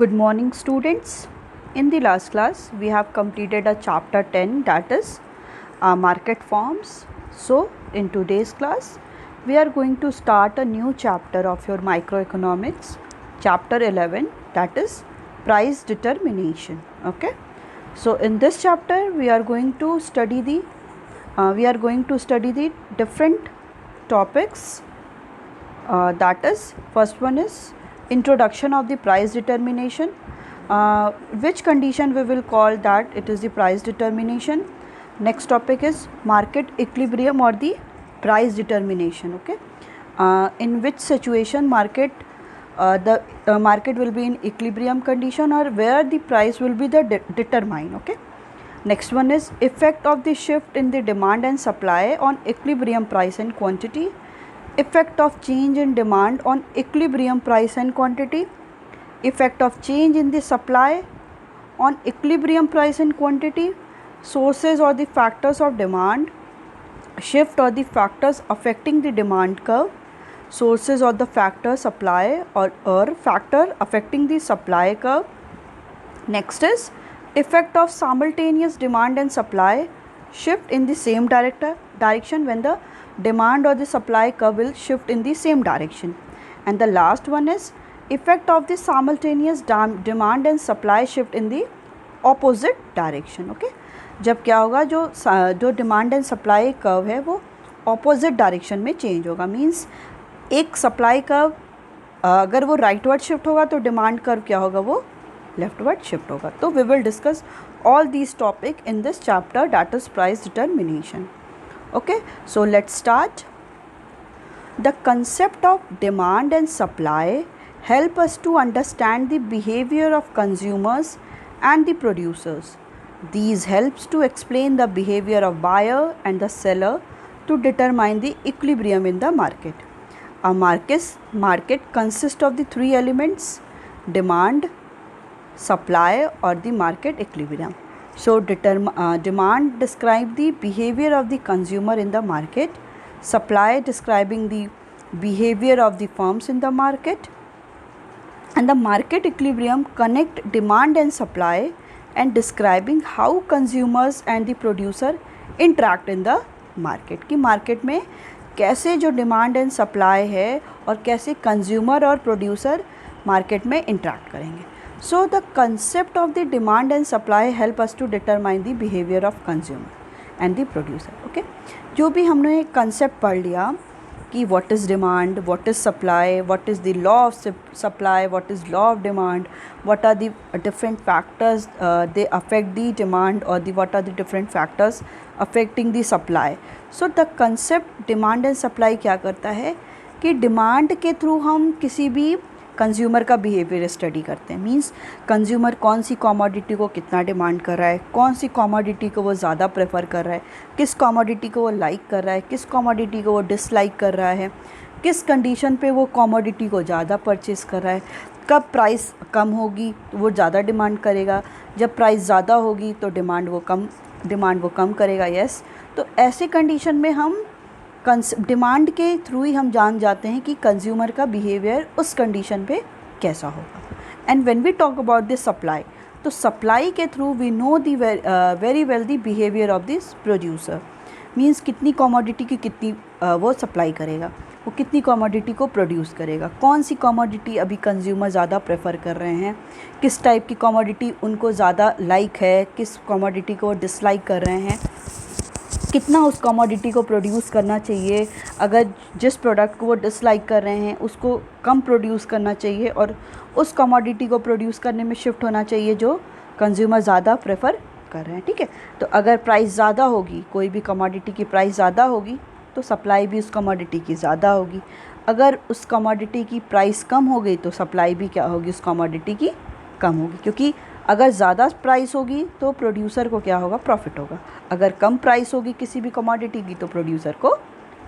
Good morning, students. In the last class, we have completed a chapter 10, that is market forms. So, in today's class, we are going to start a new chapter of your microeconomics, chapter 11, that is price determination. Okay. So, in this chapter, we are going to study the different topics. That is, first one is introduction of the price determination, which condition we will call that it is the price determination. Next topic is market equilibrium or the price determination. Okay, in which situation the market will be in equilibrium condition, or where the price will be determined. Okay. Next one is effect of the shift in the demand and supply on equilibrium price and quantity. Effect of change in demand on equilibrium price and quantity. Effect of change in the supply on equilibrium price and quantity. Sources or the factors of demand shift or the factors affecting the demand curve. Sources or the factor supply or factor affecting the supply curve. Next is effect of simultaneous demand and supply shift in the same direction when the demand or the supply curve will shift in the same direction. And the last one is effect of the simultaneous demand and supply shift in the opposite direction. Okay, जब क्या होगा, जो demand and supply curve है वो opposite direction में change होगा. Means एक supply curve अगर वो राइटवर्ड शिफ्ट होगा तो डिमांड कर्व क्या होगा, वो लेफ्टवर्ड शिफ्ट होगा. तो we will discuss all these topic in this chapter, that is price determination. Okay, so let's start. The concept of demand and supply help us to understand the behavior of consumers and the producers. These helps to explain the behavior of buyer and the seller to determine the equilibrium in the market. A market consists of the three elements: demand, supply or the market equilibrium. So demand describe the behavior of the consumer in the market, supply describing the behavior of the firms in the market, and the market equilibrium connect demand and supply and describing how consumers and the producer interact in the market. कि market में कैसे जो demand and supply है और कैसे consumer और producer market में interact करेंगे. So the concept of the demand and supply help us to determine the behavior of consumer and the producer. Okay, जो भी हमने concept पढ़ लिया कि what is demand, what is supply, what is the law of supply, what is law of demand, what are the different factors they affect the demand, or what are the different factors affecting the supply. So the concept demand and supply क्या करता है कि demand के through हम किसी भी consumer का behaviour study करते हैं. मींस कंज्यूमर कौन सी कमोडिटी को कितना डिमांड कर रहा है, कौन सी कमोडिटी को वो ज़्यादा प्रेफर कर रहा है, किस कमोडिटी को वो लाइक कर रहा है, किस कमोडिटी को वो डिसलाइक कर रहा है, किस कंडीशन पे वो कमोडिटी को ज़्यादा परचेस कर रहा है, कब प्राइस कम होगी तो वो ज़्यादा डिमांड करेगा, जब प्राइस ज़्यादा होगी तो डिमांड वो कम करेगा. यस, तो ऐसे कंडीशन में हम डिमांड के थ्रू ही हम जान जाते हैं कि कंज्यूमर का बिहेवियर उस कंडीशन पे कैसा होगा. And when we talk about this supply, तो सप्लाई के through we know the very well the behaviour of this producer. Means कितनी कमोडिटी की कितनी वो सप्लाई करेगा, वो कितनी कमोडिटी को प्रोड्यूस करेगा, कौन सी कमोडिटी अभी कंज्यूमर ज़्यादा प्रेफर कर रहे हैं, किस टाइप की कमोडिटी उनको ज़्यादा लाइक है, किस कमोडिटी को डिसलाइक कर रहे हैं, कितना उस कमोडिटी को प्रोड्यूस करना चाहिए, अगर जिस प्रोडक्ट को वो डिसलाइक कर रहे हैं उसको कम प्रोड्यूस करना चाहिए और उस कमोडिटी को प्रोड्यूस करने में शिफ्ट होना चाहिए जो कंज्यूमर ज़्यादा प्रेफर कर रहे हैं. ठीक है, तो अगर प्राइस ज़्यादा होगी, कोई भी कमोडिटी की प्राइस ज़्यादा होगी तो सप्लाई भी उस कमोडिटी की ज़्यादा होगी. अगर उस कमोडिटी की प्राइस कम हो गई तो सप्लाई भी क्या होगी, उस कमोडिटी की कम होगी. क्योंकि अगर ज़्यादा प्राइस होगी तो प्रोड्यूसर को क्या होगा, प्रॉफिट होगा. अगर कम प्राइस होगी किसी भी कमोडिटी की तो प्रोड्यूसर को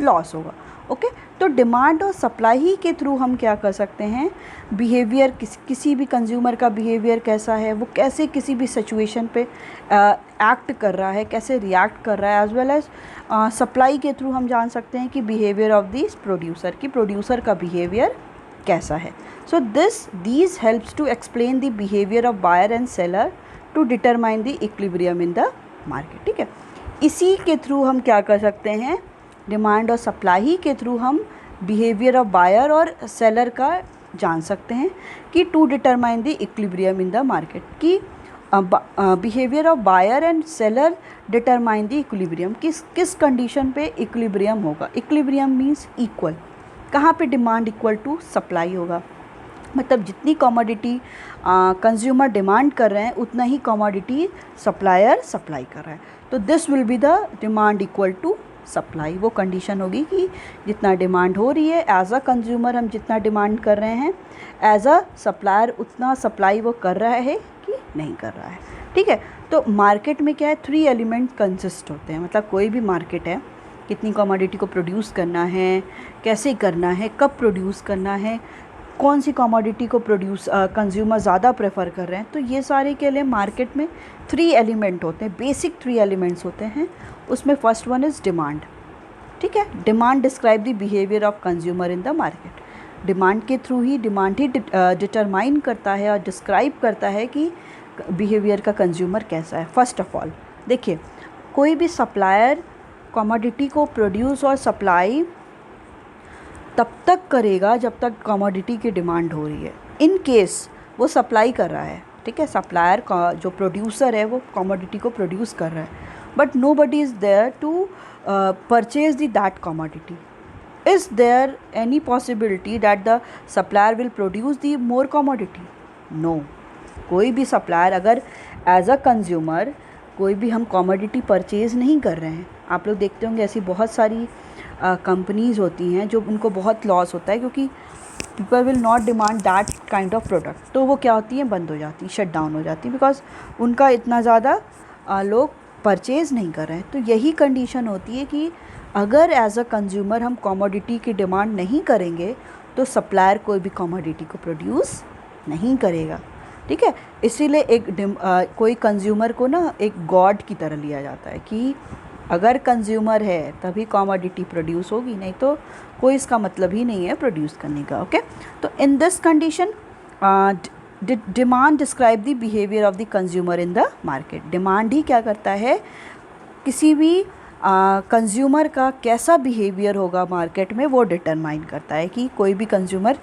लॉस होगा. ओके, तो डिमांड और सप्लाई ही के थ्रू हम क्या कर सकते हैं, बिहेवियर किसी भी कंज्यूमर का बिहेवियर कैसा है, वो कैसे किसी भी सिचुएशन पे एक्ट कर रहा है, कैसे रिएक्ट कर रहा है, एज वेल एज सप्लाई के थ्रू हम जान सकते हैं कि बिहेवियर ऑफ दिस प्रोड्यूसर, की प्रोड्यूसर का बिहेवियर कैसा है. So these helps to explain the behavior of buyer and seller to determine the equilibrium in the market. ठीक है, इसी के थ्रू हम क्या कर सकते हैं, डिमांड और सप्लाई के थ्रू हम बिहेवियर ऑफ बायर और सेलर का जान सकते हैं कि to determine the equilibrium in the market, कि behaviour of buyer and seller determine the equilibrium, किस कंडीशन पे इक्विलिब्रियम होगा. इक्विलिब्रियम मीन्स इक्वल, कहाँ पे डिमांड इक्वल टू सप्लाई होगा, मतलब जितनी कमोडिटी कंज्यूमर डिमांड कर रहे हैं उतना ही कमोडिटी सप्लायर सप्लाई कर रहा है. तो this will be the demand equal to supply. वो कंडीशन होगी कि जितना डिमांड हो रही है एज अ कंज्यूमर, हम जितना डिमांड कर रहे हैं, एज अ सप्लायर उतना सप्लाई वो कर रहा है कि नहीं कर रहा है. ठीक है, तो मार्केट में क्या है, 3 एलिमेंट कंसिस्ट होते हैं. मतलब कोई भी मार्केट है, कितनी कमोडिटी को प्रोड्यूस करना है, कैसे करना है, कब प्रोड्यूस करना है, कौन सी कमोडिटी को प्रोड्यूस कंज्यूमर ज़्यादा प्रेफर कर रहे हैं. तो ये सारे के लिए मार्केट में 3 एलिमेंट होते हैं, बेसिक 3 एलिमेंट्स होते हैं. उसमें फर्स्ट वन इज़ डिमांड. ठीक है, demand describe the behaviour of consumer in the market. Demand के थ्रू ही डिमांड ही डिटरमाइन करता है और डिस्क्राइब करता है कि बिहेवियर का कंज्यूमर कैसा है. फर्स्ट ऑफ ऑल देखिए, कोई भी सप्लायर कमोडिटी को प्रोड्यूस और सप्लाई तब तक करेगा जब तक कमोडिटी की डिमांड हो रही है. इन केस वो सप्लाई कर रहा है, ठीक है, सप्लायर का जो प्रोड्यूसर है वो कमोडिटी को प्रोड्यूस कर रहा है, but nobody is there to purchase that commodity. Is there any possibility that the supplier will produce the more commodity? No. कोई भी सप्लायर अगर एज अ कंज्यूमर कोई भी हम कमोडिटी परचेज़ नहीं कर रहे हैं, आप लोग देखते होंगे ऐसी बहुत सारी कंपनीज़ होती हैं जो उनको बहुत लॉस होता है क्योंकि people will not demand that kind of product, तो वो क्या होती हैं, बंद हो जाती हैं, शट डाउन हो जाती हैं, बिकॉज उनका इतना ज़्यादा लोग परचेज़ नहीं कर रहे हैं. तो यही कंडीशन होती है कि अगर एज अ कंज्यूमर हम कमोडिटी की डिमांड नहीं करेंगे तो सप्लायर कोई भी कमोडिटी को प्रोड्यूस नहीं करेगा. ठीक है, इसीलिए कोई कंज्यूमर को ना एक गॉड की तरह लिया जाता है कि अगर कंज्यूमर है तभी कमोडिटी प्रोड्यूस होगी, नहीं तो कोई इसका मतलब ही नहीं है प्रोड्यूस करने का. ओके, तो in this condition demand describe the behaviour of the consumer in the market. Demand ही क्या करता है, किसी भी कंज्यूमर का कैसा बिहेवियर होगा मार्केट में वो डिटरमाइन करता है कि कोई भी कंज्यूमर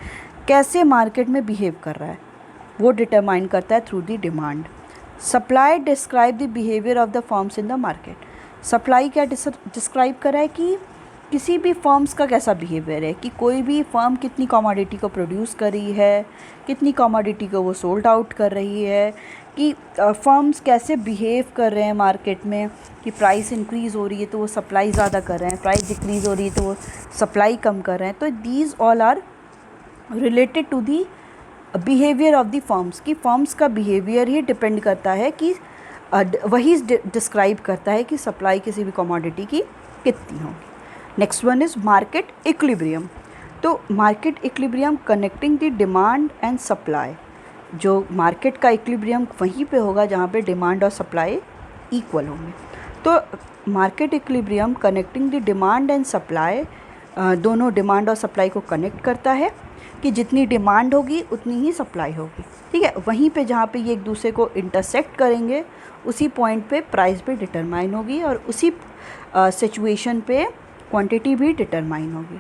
कैसे मार्केट में बिहेव कर रहा है, वो डिटरमाइन करता है through the demand. Supply describe the behaviour of the firms in the market. Supply क्या डिस्क्राइब कर रहा है कि किसी भी फर्म्स का कैसा बिहेवियर है, कि कोई भी फर्म कितनी कमोडिटी को प्रोड्यूस कर रही है, कितनी कमोडिटी को वो सोल्ड आउट कर रही है, कि फर्म्स कैसे बिहेव कर रहे हैं मार्केट में, कि प्राइस इंक्रीज़ हो रही है तो वो सप्लाई ज़्यादा कर रहे हैं, प्राइस डिक्रीज़ हो रही है तो वो सप्लाई कम कर रहे हैं. तो these all are related to the behaviour of the firms, कि फर्म्स का बिहेवियर ही डिपेंड करता है कि वही डिस्क्राइब करता है कि सप्लाई किसी भी कमोडिटी की कितनी होगी. Next one is market equilibrium. तो market equilibrium connecting the demand and supply. जो मार्केट का इक्विलिब्रियम वहीं पे होगा जहाँ पे डिमांड और सप्लाई इक्वल होंगे. तो market equilibrium connecting the demand and supply, दोनों डिमांड और सप्लाई को कनेक्ट करता है कि जितनी डिमांड होगी उतनी ही सप्लाई होगी. ठीक है, वहीं पे जहाँ पे ये एक दूसरे को इंटरसेक्ट करेंगे उसी पॉइंट पे प्राइस भी डिटरमाइन होगी और उसी सिचुएशन पे क्वांटिटी भी डिटरमाइन होगी.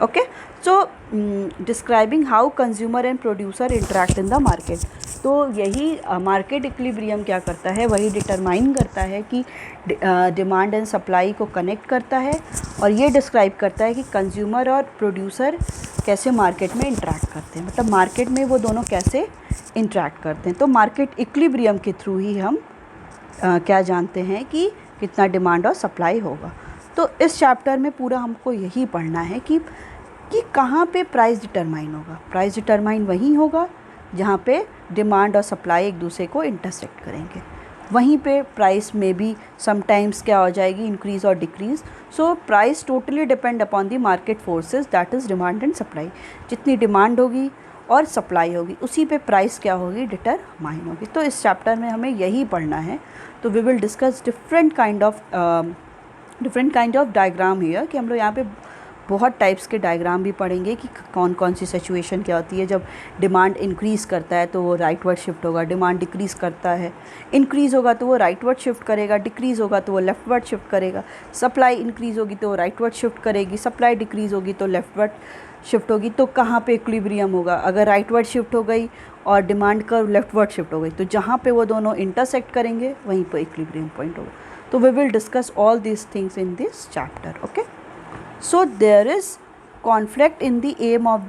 Okay, so describing how consumer and producer interact in the market. तो यही मार्केट इक्विलिब्रियम क्या करता है, वही डिटरमाइन करता है कि डिमांड एंड सप्लाई को कनेक्ट करता है और ये डिस्क्राइब करता है कि कंज्यूमर और प्रोड्यूसर कैसे मार्केट में इंटरेक्ट करते हैं, मतलब मार्केट में वो दोनों कैसे इंटरेक्ट करते हैं. तो मार्केट इक्विलिब्रियम के थ्रू ही हम क्या जानते हैं कि कितना डिमांड और सप्लाई होगा. तो इस चैप्टर में पूरा हमको यही पढ़ना है कि कहाँ पे प्राइस डिटरमाइन होगा. प्राइस डिटरमाइन वहीं होगा जहाँ पे डिमांड और सप्लाई एक दूसरे को इंटरसेक्ट करेंगे, वहीं पे प्राइस में भी समटाइम्स क्या हो जाएगी, इंक्रीज़ और decrease. So price totally depend upon the market forces, that is demand and supply. जितनी डिमांड होगी और सप्लाई होगी उसी पे प्राइस क्या होगी, डिटरमाइन होगी. तो इस चैप्टर में हमें यही पढ़ना है. तो we will discuss different kind of different kind of diagram here, कि हम लोग यहाँ पे बहुत टाइप्स के डायग्राम भी पढ़ेंगे कि कौन कौन सी सिचुएशन क्या होती है। जब डिमांड इंक्रीज़ करता है तो वो राइटवर्ड शिफ्ट होगा, डिमांड डिक्रीज़ करता है, इंक्रीज़ होगा तो वो राइटवर्ड शिफ्ट करेगा, डिक्रीज़ होगा तो वो लेफ्टवर्ड शिफ्ट करेगा, सप्लाई इंक्रीज़ होगी तो वो राइटवर्ड शिफ्ट करेगी, सप्लाई डिक्रीज़ होगी तो लेफ्टवर्ड शिफ्ट होगी। तो कहाँ पे इक्विलिब्रियम होगा? अगर राइटवर्ड शिफ्ट हो गई और डिमांड कर्व लेफ्टवर्ड शिफ्ट हो गई, तो जहाँ पे वो दोनों इंटरसेक्ट करेंगे वहीं पर इक्विलिब्रियम पॉइंट होगा। तो we will discuss all these things in this chapter, okay. So there is conflict in the aim of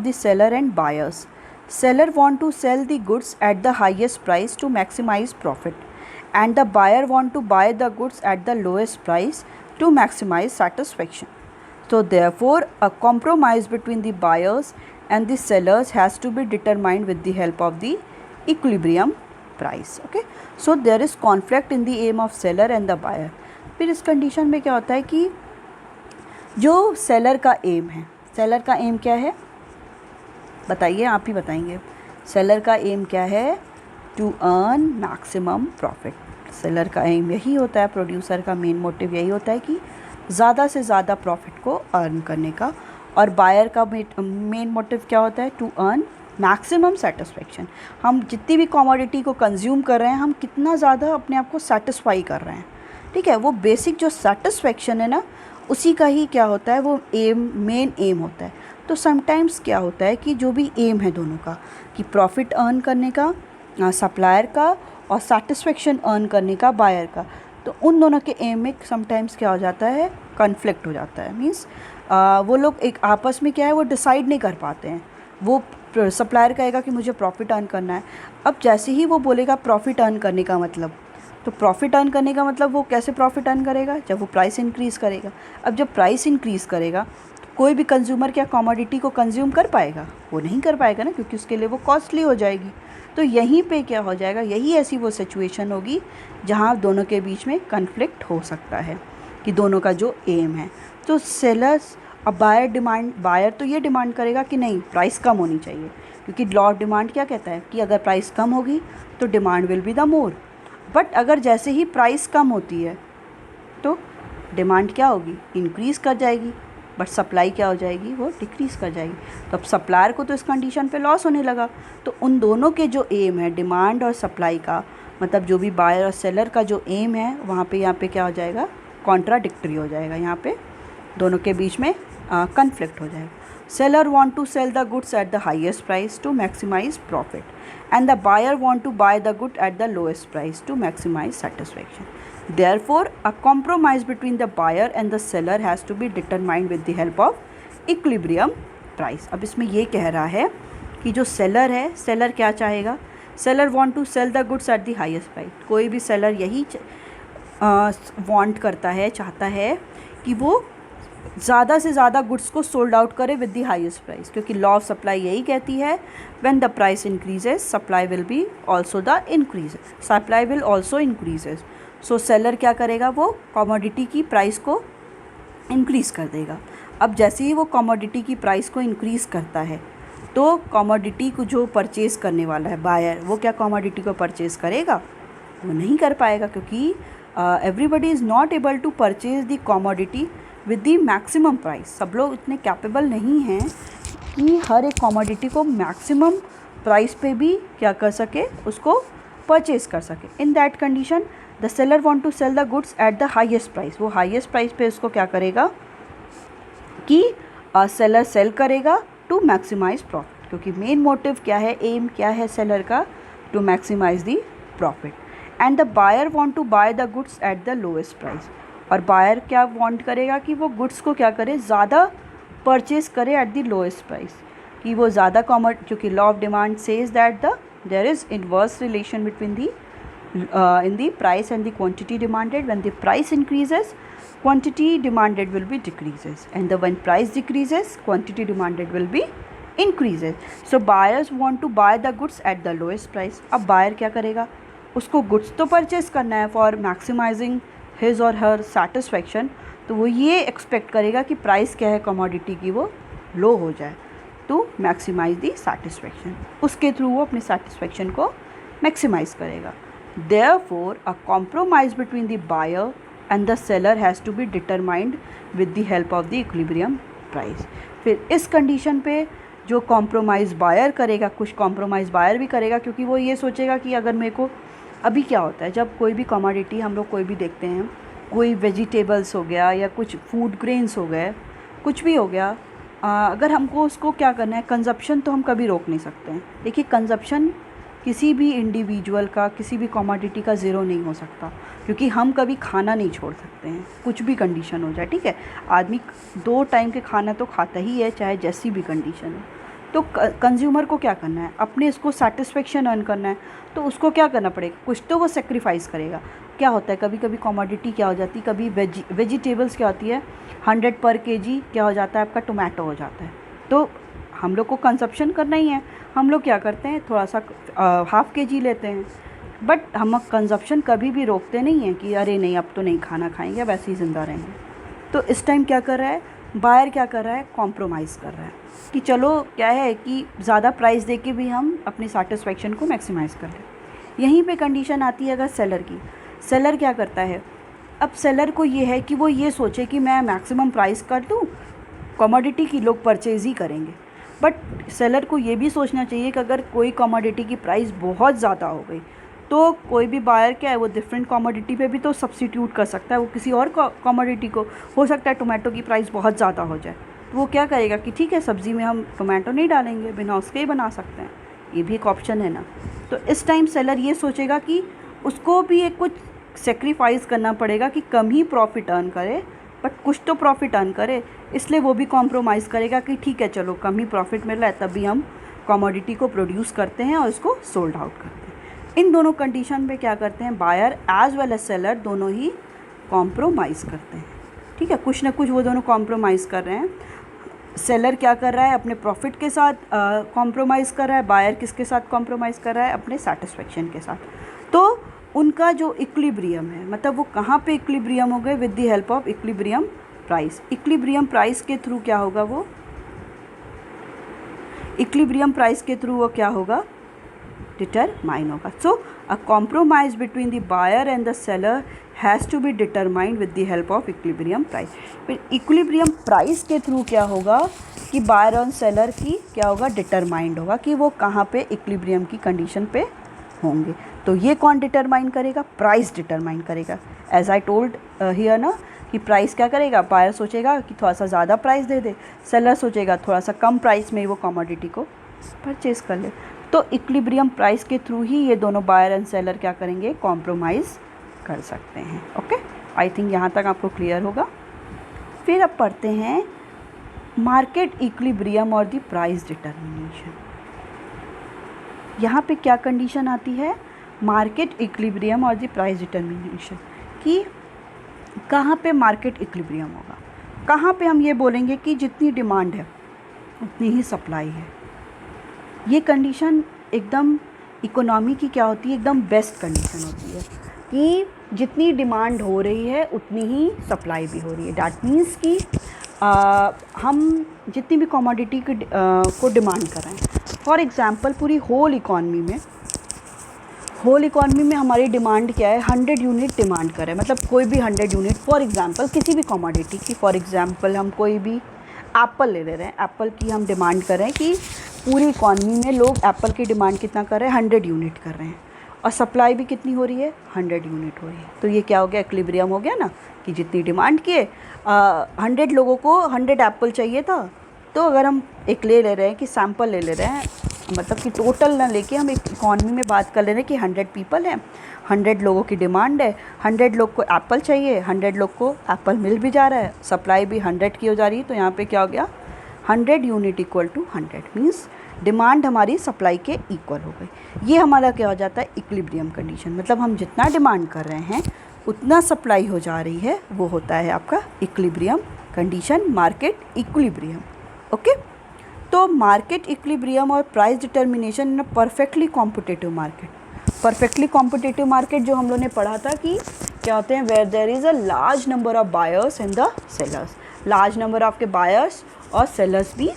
the seller and buyers. Seller want to sell the goods at the highest price to maximize profit, and the buyer want to buy the goods at the lowest price to maximize satisfaction. So therefore a compromise between the buyers and the sellers has to be determined with the help of the equilibrium price, okay. So there is conflict in the aim of seller and the buyer. फिर इस condition में क्या होता है कि जो seller का M है, सेलर का एम क्या है बताइए, आप ही बताएंगे। सेलर का एम क्या है? To earn maximum profit. Seller का एम यही होता है, प्रोड्यूसर का मेन मोटिव यही होता है कि ज़्यादा से ज़्यादा प्रॉफिट को अर्न करने का। और बायर का मेन मोटिव क्या होता है? To earn maximum satisfaction. हम जितनी भी कमोडिटी को कंज्यूम कर रहे हैं, हम कितना ज़्यादा अपने आप को सेटिस्फाई कर रहे हैं, ठीक है। वो बेसिक जो सेटिस्फेक्शन है ना, उसी का ही क्या होता है, वो एम, मेन एम होता है। तो समटाइम्स क्या होता है कि जो भी एम है दोनों का, कि प्रॉफिट अर्न करने का सप्लायर का और सेटिस्फेक्शन अर्न करने का बायर का, तो उन दोनों के एम में समटाइम्स क्या हो जाता है, कन्फ्लिक्ट हो जाता है। मीन्स वो लोग एक आपस में क्या है, वो डिसाइड नहीं कर पाते हैं। वो सप्लायर कहेगा कि मुझे प्रॉफिट अर्न करना है, अब जैसे ही वो बोलेगा प्रॉफिट अर्न करने का मतलब, तो प्रॉफिट अर्न करने का मतलब वो कैसे प्रॉफिट अर्न करेगा? जब वो प्राइस इंक्रीज़ करेगा। अब जब प्राइस इंक्रीज़ करेगा तो कोई भी कंज्यूमर क्या कमोडिटी को कंज्यूम कर पाएगा? वो नहीं कर पाएगा ना, क्योंकि उसके लिए वो कॉस्टली हो जाएगी। तो यहीं पे क्या हो जाएगा, यही ऐसी वो सिचुएशन होगी जहाँ दोनों के बीच में कन्फ्लिक्ट हो सकता है कि दोनों का जो एम है। तो सेलर्स, अब बायर तो ये डिमांड करेगा कि नहीं, प्राइस कम होनी चाहिए, क्योंकि लॉ ऑफ डिमांड क्या कहता है कि अगर प्राइस कम होगी तो demand will be the more. But अगर जैसे ही प्राइस कम होती है तो डिमांड क्या होगी, इंक्रीज़ कर जाएगी, बट सप्लाई क्या हो जाएगी, वो डिक्रीज़ कर जाएगी। तो अब सप्लायर को तो इस कंडीशन पे लॉस होने लगा। तो उन दोनों के जो एम है, डिमांड और सप्लाई का, मतलब जो भी बायर और सेलर का जो एम है, वहाँ पे यहाँ पे क्या हो जाएगा, कॉन्ट्राडिक्टरी हो जाएगा। यहाँ पे दोनों के बीच में कन्फ्लिक्ट हो जाएगा। Seller want to sell the goods at the highest price to maximize profit, and the buyer want to buy the good at the lowest price to maximize satisfaction. Therefore, a compromise between the buyer and the seller has to be determined with the help of equilibrium price. अब इसमें ये कह रहा है कि जो seller है, seller क्या चाहेगा? Seller want to sell the goods at the highest price. कोई भी सेलर यही वांट करता है, चाहता है कि वो ज़्यादा से ज़्यादा गुड्स को सोल्ड आउट करे विद द हाईएस्ट प्राइस, क्योंकि लॉ ऑफ सप्लाई यही कहती है, when the price increases supply will be also the increase, supply will also increases. So seller क्या करेगा, वो कमोडिटी की प्राइस को इंक्रीज़ कर देगा। अब जैसे ही वो कमोडिटी की प्राइस को इंक्रीज़ करता है, तो कमोडिटी को जो परचेज़ करने वाला है बायर, वो क्या कमोडिटी को परचेज़ करेगा? वो नहीं कर पाएगा, क्योंकि everybody is not able to purchase the commodity with the maximum price. सब लोग इतने कैपेबल नहीं हैं कि हर एक कमोडिटी को मैक्सिमम प्राइस पे भी क्या कर सके, उसको परचेज़ कर सके। In that condition the seller want to sell the goods at the highest price. वो हाईएस्ट प्राइस पे उसको क्या करेगा कि सेलर सेल करेगा टू मैक्सिमाइज प्रॉफिट, क्योंकि मेन मोटिव क्या है, एम क्या है सेलर का, to maximise the profit. And the buyer want to buy the goods at the lowest price. और बायर क्या वांट करेगा कि वो गुड्स को क्या करे, ज़्यादा परचेज करे एट द लोएस्ट प्राइस, कि वो ज़्यादा क्योंकि law of demand says that there is inverse relation between the in the price and the quantity demanded. When the price increases, quantity demanded will be decreases, and when price decreases, quantity demanded will be increases. So buyers want to buy the goods at the lowest price. अब buyer क्या करेगा, उसको goods तो purchase करना है for maximizing his or her satisfaction, तो वो ये expect करेगा कि price क्या है commodity की, वो low हो जाए to maximize the satisfaction. उसके through वो अपनी satisfaction को maximize करेगा। Therefore, a compromise between the buyer and the seller has to be determined with the help of the equilibrium price. फिर इस कंडीशन पे जो कॉम्प्रोमाइज़ बायर करेगा, कुछ कॉम्प्रोमाइज़ बायर भी करेगा, क्योंकि वो ये सोचेगा कि अगर मेरे को अभी क्या होता है जब कोई भी कमोडिटी हम लोग कोई भी देखते हैं, कोई वेजिटेबल्स हो गया या कुछ फूड ग्रेन्स हो गए, कुछ भी हो गया, अगर हमको उसको क्या करना है, कंजप्शन तो हम कभी रोक नहीं सकते हैं। देखिए, कंजप्शन किसी भी इंडिविजुअल का, किसी भी कमोडिटी का ज़ीरो नहीं हो सकता, क्योंकि हम कभी खाना नहीं छोड़ सकते हैं, कुछ भी कंडीशन हो जाए। ठीक है, आदमी 2 टाइम के खाना तो खाता ही है, चाहे जैसी भी कंडीशन हो। तो कंज्यूमर को क्या करना है, अपने इसको सेटिस्फेक्शन अर्न करना है, तो उसको क्या करना पड़ेगा, कुछ तो वो सेक्रीफाइस करेगा। क्या होता है, कभी कभी कमोडिटी क्या हो जाती है, कभी वेजिटेबल्स क्या होती है, 100 पर केजी क्या हो जाता है, आपका टोमेटो हो जाता है। तो हम लोग को कंजप्शन करना ही है, हम लोग क्या करते हैं, थोड़ा सा ½ kg लेते हैं, बट हम कंजप्शन कभी भी रोकते नहीं हैं कि अरे नहीं अब तो नहीं खाना खाएंगे, अब ऐसे ही ज़िंदा रहेंगे। तो इस टाइम क्या कर रहा है बायर, क्या कर रहा है, कॉम्प्रोमाइज़ कर रहा है कि चलो क्या है कि ज़्यादा प्राइस दे के भी हम अपनी सेटिस्फेक्शन को मैक्सिमाइज़ कर लें। यहीं पे कंडीशन आती है अगर सेलर की। सेलर क्या करता है, अब सेलर को ये है कि वो ये सोचे कि मैं मैक्सिमम प्राइस कर दूँ, कमोडिटी की लोग परचेज़ ही करेंगे। बट सेलर को ये भी सोचना चाहिए कि अगर कोई कमोडिटी की प्राइस बहुत ज़्यादा हो गई तो कोई भी बायर क्या है, वो डिफरेंट कमोडिटी पे भी तो सब्स्टिट्यूट कर सकता है, वो किसी और कमोडिटी को, हो सकता है टोमेटो की प्राइस बहुत ज़्यादा हो जाए, तो वो क्या करेगा कि ठीक है सब्ज़ी में हम टोमेटो नहीं डालेंगे, बिना उसके ही बना सकते हैं, ये भी एक ऑप्शन है ना। तो इस टाइम सेलर ये सोचेगा कि उसको भी एक कुछ सेक्रीफाइस करना पड़ेगा कि कम ही प्रॉफिट अर्न करे, बट कुछ तो प्रॉफिट अर्न करे, इसलिए वो भी कॉम्प्रोमाइज़ करेगा कि ठीक है चलो कम ही प्रॉफिट मिल रहा है, तभी हम कमोडिटी को प्रोड्यूस करते हैं और इसको सोल्ड आउट करते हैं। इन दोनों कंडीशन पे क्या करते हैं, buyer as well as seller दोनों ही कॉम्प्रोमाइज़ करते हैं। ठीक है, कुछ ना कुछ वो दोनों कॉम्प्रोमाइज़ कर रहे हैं। सेलर क्या कर रहा है, अपने प्रॉफिट के साथ कॉम्प्रोमाइज़ कर रहा है, बायर किसके साथ कॉम्प्रोमाइज़ कर रहा है, अपने सेटिस्फेक्शन के साथ। तो उनका जो इक्विलिब्रियम है, मतलब वो कहाँ पे इक्विलिब्रियम हो गए, with the help of equilibrium price. Equilibrium price के थ्रू क्या होगा, वो इक्विलिब्रियम प्राइस के थ्रू वो क्या होगा, डिटरमाइन होगा। So a compromise between the buyer and the seller has to be determined with the help of equilibrium price. फिर इक्विलिब्रियम प्राइस के थ्रू क्या होगा कि बायर और सेलर की क्या होगा, डिटरमाइंड होगा कि वो कहाँ पे इक्विलिब्रियम की कंडीशन पे होंगे। तो ये कौन डिटरमाइन करेगा, प्राइस डिटरमाइन करेगा। एज आई टोल्ड हियर ना कि प्राइस क्या करेगा, बायर सोचेगा कि थोड़ा सा ज़्यादा प्राइस दे दे, सेलर सोचेगा थोड़ा सा कम प्राइस में वो कमोडिटी को परचेज़ कर ले। तो इक्विलिब्रियम प्राइस के थ्रू ही ये दोनों बायर एंड सेलर क्या करेंगे, कॉम्प्रोमाइज़ कर सकते हैं। ओके, आई थिंक यहाँ तक आपको क्लियर होगा। फिर अब पढ़ते हैं मार्केट इक्विलिब्रियम और द प्राइस डिटर्मिनेशन। यहाँ पे क्या कंडीशन आती है, मार्केट इक्विलिब्रियम और द प्राइस डिटर्मिनेशन, कि कहाँ पे मार्केट इक्विलिब्रियम होगा, कहाँ पे हम ये बोलेंगे कि जितनी डिमांड है उतनी ही सप्लाई है। ये कंडीशन एकदम इकोनॉमी की क्या होती है, एकदम बेस्ट कंडीशन होती है कि जितनी डिमांड हो रही है उतनी ही सप्लाई भी हो रही है। डैट मीन्स कि हम जितनी भी कमोडिटी को डिमांड कर रहे हैं, फॉर एग्ज़ाम्पल पूरी होल इकॉनमी में हमारी डिमांड क्या है, 100 यूनिट डिमांड कर रहे हैं, मतलब कोई भी 100 यूनिट, फॉर एग्ज़ाम्पल किसी भी कमोडिटी की, फॉर एग्ज़ाम्पल हम कोई भी एप्पल ले रहे हैं, एप्पल की हम डिमांड कर रहे हैं कि पूरी इकॉनमी में लोग एप्पल की डिमांड कितना कर रहे हैं, 100 यूनिट कर रहे हैं, और सप्लाई भी कितनी हो रही है, 100 यूनिट हो रही है। तो ये क्या हो गया, इक्विलिब्रियम हो गया ना, कि जितनी डिमांड किए 100 लोगों को 100 एप्पल चाहिए था, तो अगर हम एक ले रहे हैं कि सैम्पल ले रहे हैं, मतलब कि टोटल ना लेके हम एक इकॉनमी में बात कर ले रहे हैं कि 100 पीपल हैं, 100 लोगों की डिमांड है, 100 लोग को एप्पल चाहिए, 100 लोग को एप्पल मिल भी जा रहा है, सप्लाई भी 100 की हो जा रही है। तो यहाँ पे क्या हो गया, 100 unit equal to 100 means demand हमारी सप्लाई के इक्वल हो गई। ये हमारा क्या हो जाता है, इक्विलिब्रियम कंडीशन, मतलब हम जितना डिमांड कर रहे हैं उतना सप्लाई हो जा रही है, वो होता है आपका equilibrium condition, market equilibrium. Okay, तो मार्केट इक्विलिब्रियम और price determination in a perfectly competitive market. Perfectly competitive market जो हम लोगों ने पढ़ा था कि क्या होते हैं, where there is a large number of buyers and the sellers, large number of के बायर्स और सेलर्स भी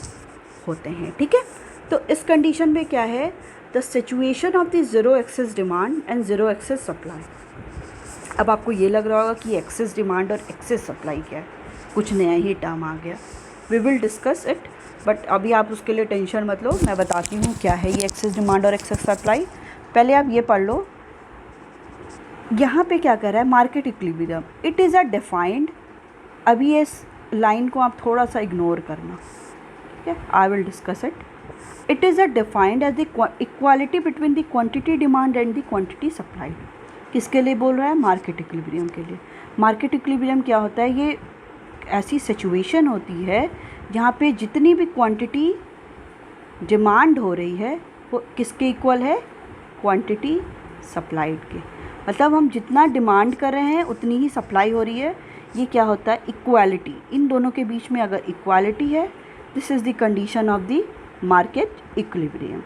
होते हैं। ठीक है, तो इस कंडीशन में क्या है, the the situation of the zero excess demand and zero excess supply. अब आपको ये लग रहा होगा कि एक्सेस डिमांड और एक्सेस सप्लाई क्या है, कुछ नया ही टर्म आ गया। We will discuss it, but अभी आप उसके लिए टेंशन मत लो, मैं बताती हूँ क्या है ये एक्सेस डिमांड और एक्सेस सप्लाई। पहले आप ये पढ़ लो, यहाँ पे क्या कर रहा है, market equilibrium, it is a defined. अभी इस लाइन को आप थोड़ा सा इग्नोर करना, ठीक है, I will discuss it. It is a defined as the equality between the quantity demand and the quantity supply. किसके लिए बोल रहा है, मार्केट इक्विलिब्रियम के लिए। मार्केट इक्विलिब्रियम क्या होता है, ये ऐसी सिचुएशन होती है जहाँ पे जितनी भी क्वांटिटी डिमांड हो रही है वो किसके इक्वल है, क्वांटिटी सप्लाइड के। मतलब हम जितना डिमांड कर रहे हैं उतनी ही सप्लाई हो रही है। ये क्या होता है, इक्वालिटी। इन दोनों के बीच में अगर इक्वालिटी है, this is the condition of the market equilibrium.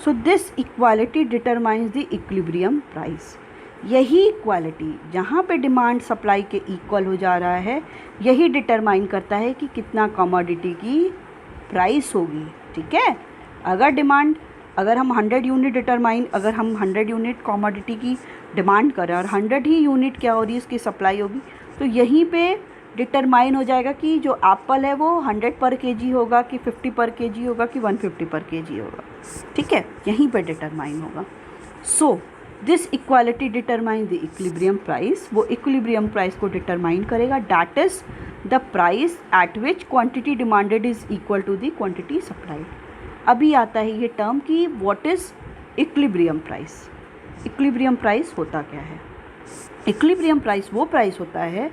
So this equality determines the equilibrium price. यही इक्वालिटी जहाँ पे डिमांड सप्लाई के इक्वल हो जा रहा है, यही डिटरमाइन करता है कि कितना कमोडिटी की प्राइस होगी, ठीक है। अगर हम 100 यूनिट अगर हम 100 यूनिट कमोडिटी की डिमांड करें और 100 ही यूनिट क्या हो रही है, इसकी सप्लाई होगी, तो यहीं पे डिटरमाइन हो जाएगा कि जो एप्पल है वो 100 पर केजी होगा कि 50 पर केजी होगा कि 150 पर केजी होगा, ठीक है, यहीं पे डिटरमाइन होगा। So this equality determine the equilibrium price. वो इक्विलिब्रियम प्राइस को डिटरमाइन करेगा, that is the price at which quantity demanded is equal to the quantity supplied. अभी आता है ये टर्म कि what is equilibrium price. Equilibrium price होता क्या है, इक्विलिब्रियम प्राइस वो प्राइस होता है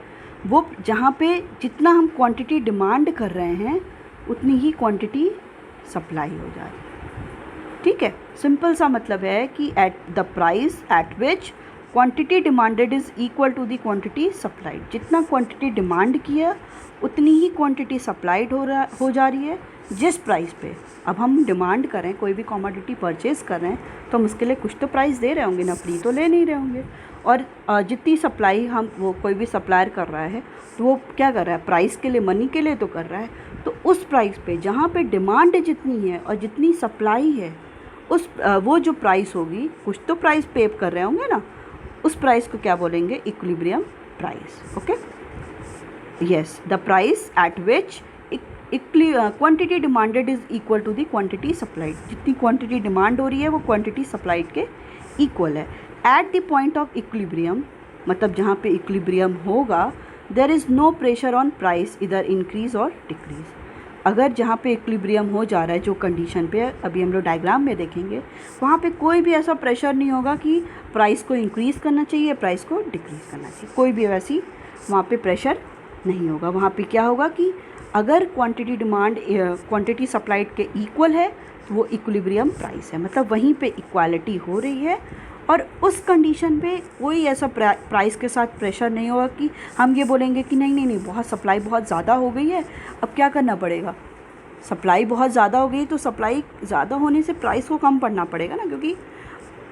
वो जहाँ पे जितना हम क्वांटिटी डिमांड कर रहे हैं उतनी ही क्वांटिटी सप्लाई हो जा रही है, ठीक है। सिंपल सा मतलब है कि at the price at which quantity demanded is equal to the quantity supplied. जितना क्वांटिटी डिमांड किया उतनी ही क्वांटिटी सप्लाइड हो जा रही है जिस प्राइस पे। अब हम डिमांड करें, कोई भी कमोडिटी परचेज़ कर रहे हैं तो हम उसके लिए कुछ तो प्राइस दे रहे होंगे ना, फ्री तो ले नहीं रहे होंगे। और जितनी सप्लाई हम वो कोई भी सप्लायर कर रहा है तो वो क्या कर रहा है, प्राइस के लिए, मनी के लिए तो कर रहा है। तो उस प्राइस पे जहाँ पे डिमांड जितनी है और जितनी सप्लाई है, उस वो जो प्राइस होगी, कुछ तो प्राइस पे कर रहे होंगे ना, उस प्राइस को क्या बोलेंगे, equilibrium price. Okay, yes, the price at which quantity demanded is equal to the quantity supplied. जितनी क्वांटिटी डिमांड हो रही है वो क्वांटिटी सप्लाइड के इक्वल है। At the point of equilibrium, मतलब जहाँ पे इक्विलिब्रियम होगा, there is no pressure on price इधर इंक्रीज और डिक्रीज। अगर जहाँ पे इक्विलिब्रियम हो जा रहा है, जो कंडीशन पे अभी हम लोग डायग्राम में देखेंगे, वहाँ पे कोई भी ऐसा प्रेशर नहीं होगा कि प्राइस को इंक्रीज़ करना चाहिए, प्राइस को डिक्रीज़ करना चाहिए, कोई भी वैसी वहाँ पे प्रेशर नहीं होगा। वहाँ पे क्या होगा कि अगर क्वांटिटी डिमांड क्वांटिटी सप्लाइड के इक्वल है तो वो इक्विलिब्रियम प्राइस है, मतलब वहीं पे इक्वालिटी हो रही है। और उस कंडीशन पे कोई ऐसा प्राइस के साथ प्रेशर नहीं होगा कि हम ये बोलेंगे कि नहीं नहीं नहीं, बहुत सप्लाई बहुत ज़्यादा हो गई है, अब क्या करना पड़ेगा, सप्लाई बहुत ज़्यादा हो गई तो सप्लाई ज़्यादा होने से प्राइस को कम पड़ना पड़ेगा ना। क्योंकि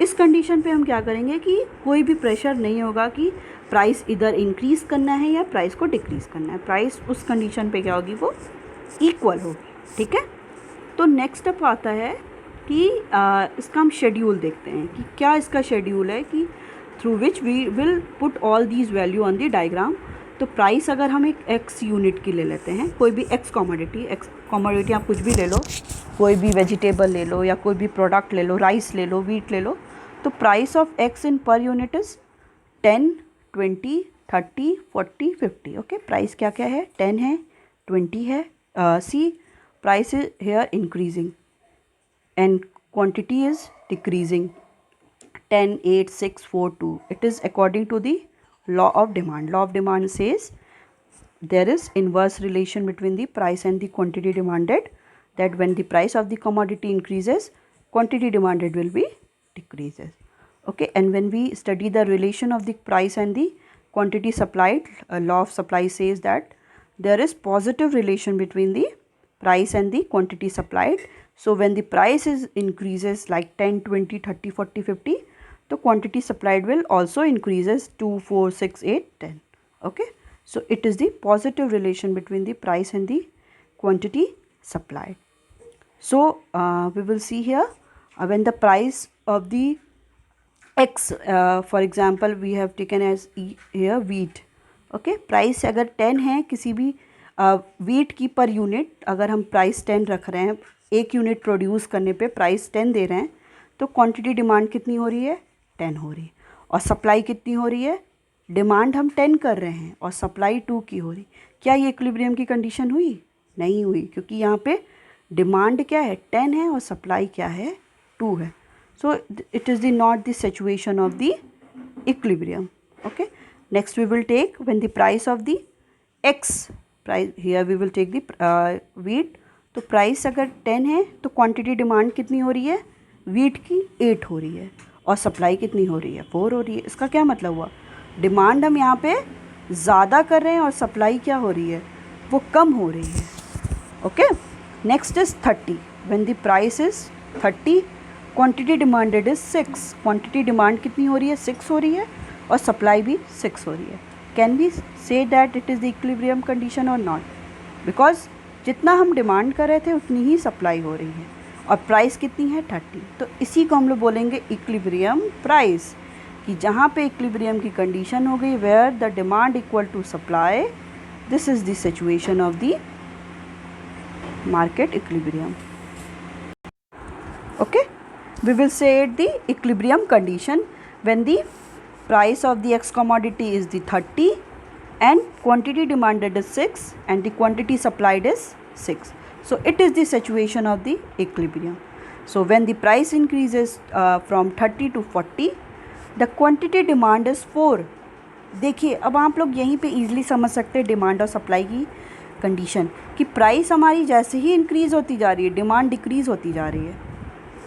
इस कंडीशन पे हम क्या करेंगे कि कोई भी प्रेशर नहीं होगा कि प्राइस इधर इंक्रीज़ करना है या प्राइस को डिक्रीज़ करना है। प्राइस उस कंडीशन पे क्या होगी, वो इक्वल होगी, ठीक है। तो नेक्स्ट अप आता है कि इसका हम शेड्यूल देखते हैं कि क्या इसका शेड्यूल है कि through which we will put all these value on the diagram. तो प्राइस अगर हम एक एक्स यूनिट की ले लेते हैं, कोई भी एक्स कमोडिटी आप कुछ भी ले लो, कोई भी वेजिटेबल ले लो या कोई भी प्रोडक्ट ले लो, राइस ले लो, वीट ले लो, तो price of x in per unit is 10, 20, 30, 40, 50। Okay, price क्या क्या है, 10 है, 20 है। See price is here increasing and quantity is decreasing, 10, 8, 6, 4, 2. It is according to the law of demand. Law of demand says there is inverse relation between the price and the quantity demanded, that when the price of the commodity increases, quantity demanded will be decreases. Okay, and when we study the relation of the price and the quantity supplied, law of supply says that there is positive relation between the price and the quantity supplied. So when the price is increases like 10, 20, 30, 40, 50, the quantity supplied will also increases 2, 4, 6, 8, 10. Okay, so it is the positive relation between the price and the quantity supplied. So we will see here when the price of the x, for example we have taken as here wheat, okay, price अगर 10 है किसी भी wheat की per unit, अगर हम price 10 रख रहे हैं, एक यूनिट प्रोड्यूस करने पे प्राइस 10 दे रहे हैं, तो क्वांटिटी डिमांड कितनी हो रही है, 10 हो रही है, और सप्लाई कितनी हो रही है, डिमांड हम 10 कर रहे हैं और सप्लाई 2 की हो रही। क्या ये इक्विलिब्रियम की कंडीशन हुई, नहीं हुई, क्योंकि यहाँ पे डिमांड क्या है, 10 है, और सप्लाई क्या है, 2 है। So it is the not the situation of the equilibrium. Okay, next we will take when the price of the x price, here we will take the wheat, तो प्राइस अगर 10 है तो क्वांटिटी डिमांड कितनी हो रही है, wheat की 8 हो रही है, और सप्लाई कितनी हो रही है, 4 हो रही है। इसका क्या मतलब हुआ, डिमांड हम यहाँ पे ज़्यादा कर रहे हैं और सप्लाई क्या हो रही है, वो कम हो रही है। Okay, next is 30, when the price is 30, quantity demanded is 6, quantity demand कितनी हो रही है, 6 हो रही है, और सप्लाई भी 6 हो रही है। Can we say that it is the equilibrium condition और नॉट, बिकॉज जितना हम डिमांड कर रहे थे उतनी ही सप्लाई हो रही है, और प्राइस कितनी है, 30। तो इसी को हम लोग बोलेंगे इक्विलिब्रियम प्राइस, कि जहाँ पे इक्विलिब्रियम की कंडीशन हो गई, where the demand equal to supply, this is the situation of the market equilibrium. Okay, we will say the equilibrium condition when the price of the x commodity is the 30 and quantity demanded is 6 and the quantity supplied is 6. So it is the situation of the equilibrium. So when the price increases from 30 to 40, the quantity demand is 4. देखिए अब आप लोग यहीं पे easily समझ सकते हैं demand और सप्लाई की कंडीशन, कि प्राइस हमारी जैसे ही इंक्रीज़ होती जा रही है, डिमांड डिक्रीज़ होती जा रही है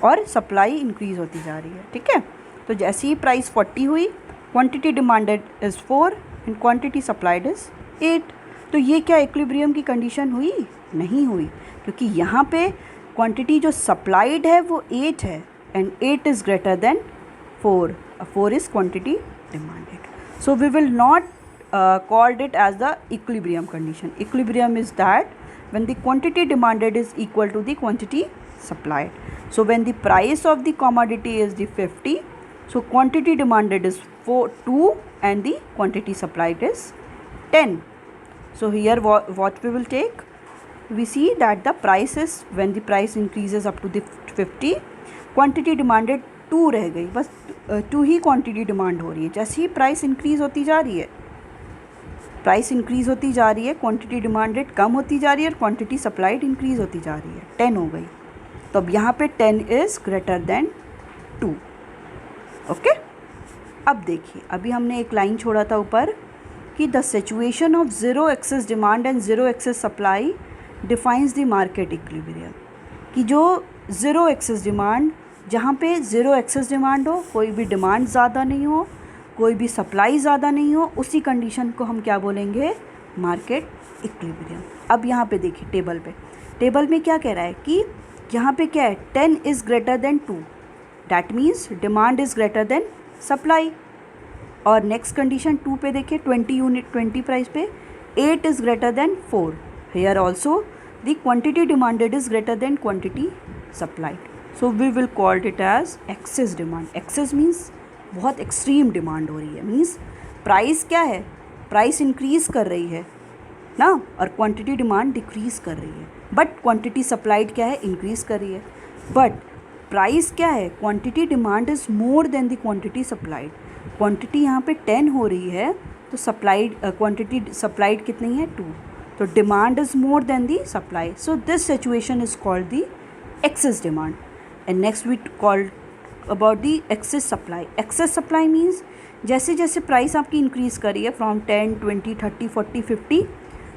और सप्लाई इंक्रीज़ होती जा रही है। ठीक है, तो जैसे ही प्राइस 40 हुई, quantity demanded is 4 and quantity supplied is 8। तो ये क्या इक्विलिब्रियम की कंडीशन हुई, नहीं हुई, क्योंकि यहाँ पे क्वांटिटी जो सप्लाइड है वो 8 है and 8 is greater than 4, 4 is quantity demanded. So we will not called it as the equilibrium condition. Equilibrium is that when the quantity demanded is equal to the quantity supplied. So when the price of the commodity is the 50, so quantity demanded is 2 and the quantity supplied is 10. So here what we will take, we see that the price is, when the price increases up to the 50, quantity demanded 2 रह गई, बस 2 ही quantity demand हो रही है। जैसे ही price increase होती जा रही है, प्राइस इंक्रीज़ होती जा रही है, क्वांटिटी डिमांडेड कम होती जा रही है और क्वांटिटी सप्लाइड इंक्रीज़ होती जा रही है, 10 हो गई। तो अब यहाँ पे 10 इज़ ग्रेटर देन 2। ओके, अब देखिए अभी हमने एक लाइन छोड़ा था ऊपर कि the situation of zero excess demand and zero excess supply defines the market equilibrium, कि जो ज़ीरो एक्सेस डिमांड, जहाँ पे ज़ीरो एक्सेस डिमांड हो, कोई भी डिमांड ज़्यादा नहीं हो, कोई भी सप्लाई ज़्यादा नहीं हो, उसी कंडीशन को हम क्या बोलेंगे, मार्केट इक्विलिब्रियम। अब यहाँ पे देखिए टेबल में क्या कह रहा है कि यहाँ पे क्या है, 10 is greater than 2, that means demand is greater than supply. और नेक्स्ट कंडीशन 2 पे देखिए, 20 यूनिट 20 प्राइस पे 8 is greater than 4, here also the quantity demanded is greater than quantity supplied. So we will called it as excess demand. Excess means बहुत extreme demand हो रही है, means price क्या है, price increase कर रही है ना, और क्वांटिटी डिमांड डिक्रीज़ कर रही है, बट क्वांटिटी सप्लाइड क्या है, इंक्रीज़ कर रही है। बट प्राइस क्या है, quantity demand is more then the quantity supplied. Quantity यहाँ पे 10 हो रही है, तो सप्लाइड क्वांटिटी सप्लाइड कितनी है, 2, तो demand is more than the supply. So this situation is called the excess demand. And next we called about the excess supply. Excess supply means जैसे जैसे प्राइस आपकी इंक्रीज़ कर रही है फ्रॉम 10, 20, 30, 40, 50,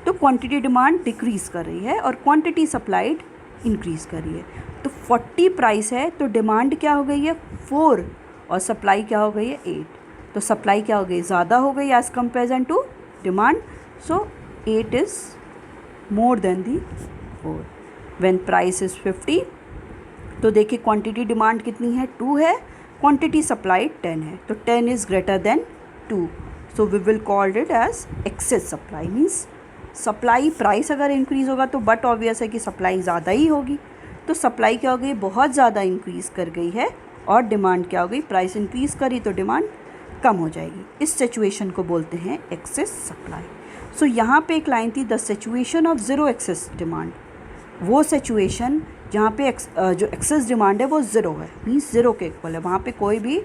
तो क्वांटिटी डिमांड डिक्रीज़ कर रही है और क्वांटिटी सप्लाइड इंक्रीज़ कर रही है। तो 40 प्राइस है तो डिमांड क्या हो गई है, 4, और सप्लाई क्या हो गई है, 8। तो सप्लाई क्या हो गई, ज़्यादा हो गई as comparison to demand. So 8 is more than the 4। When price is 50, तो देखिए क्वांटिटी डिमांड कितनी है, 2 है, क्वांटिटी सप्लाइड 10 है, तो 10 is greater than 2। So we will called it as excess supply. Means supply price अगर इंक्रीज़ होगा तो बट ऑब्वियस है कि सप्लाई ज़्यादा ही होगी, तो सप्लाई क्या हो गई, बहुत ज़्यादा इंक्रीज़ कर गई है, और डिमांड क्या हो गई, प्राइस इंक्रीज़ करी तो डिमांड कम हो जाएगी। इस सिचुएशन को बोलते हैं एक्सेस सप्लाई। सो यहाँ पे एक लाइन थी, the situation of zero excess demand, वो सिचुएशन जहाँ पे जो एक्सेस डिमांड है वो ज़ीरो है, मीन्स ज़ीरो के इक्वल है, वहाँ पे कोई भी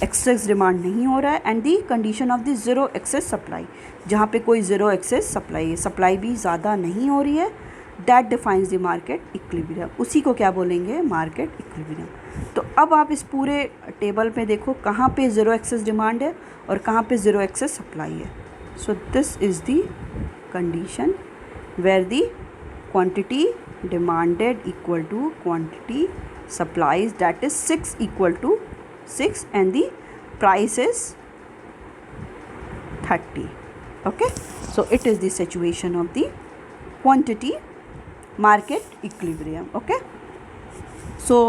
एक्सेस डिमांड नहीं हो रहा है। And the condition of the zero excess supply, जहाँ पे कोई ज़ीरो एक्सेस सप्लाई है, सप्लाई भी ज़्यादा नहीं हो रही है, that defines the market equilibrium, उसी को क्या बोलेंगे, मार्केट इक्विलिब्रियम। तो अब आप इस पूरे टेबल पे देखो कहाँ पे ज़ीरो एक्सेस डिमांड है और कहाँ पे ज़ीरो एक्सेस सप्लाई है। So this is the condition where the quantity demanded equal to quantity supplies, that is 6 equal to 6, and the price is 30. Okay, so it is the situation of the quantity market equilibrium. Okay, so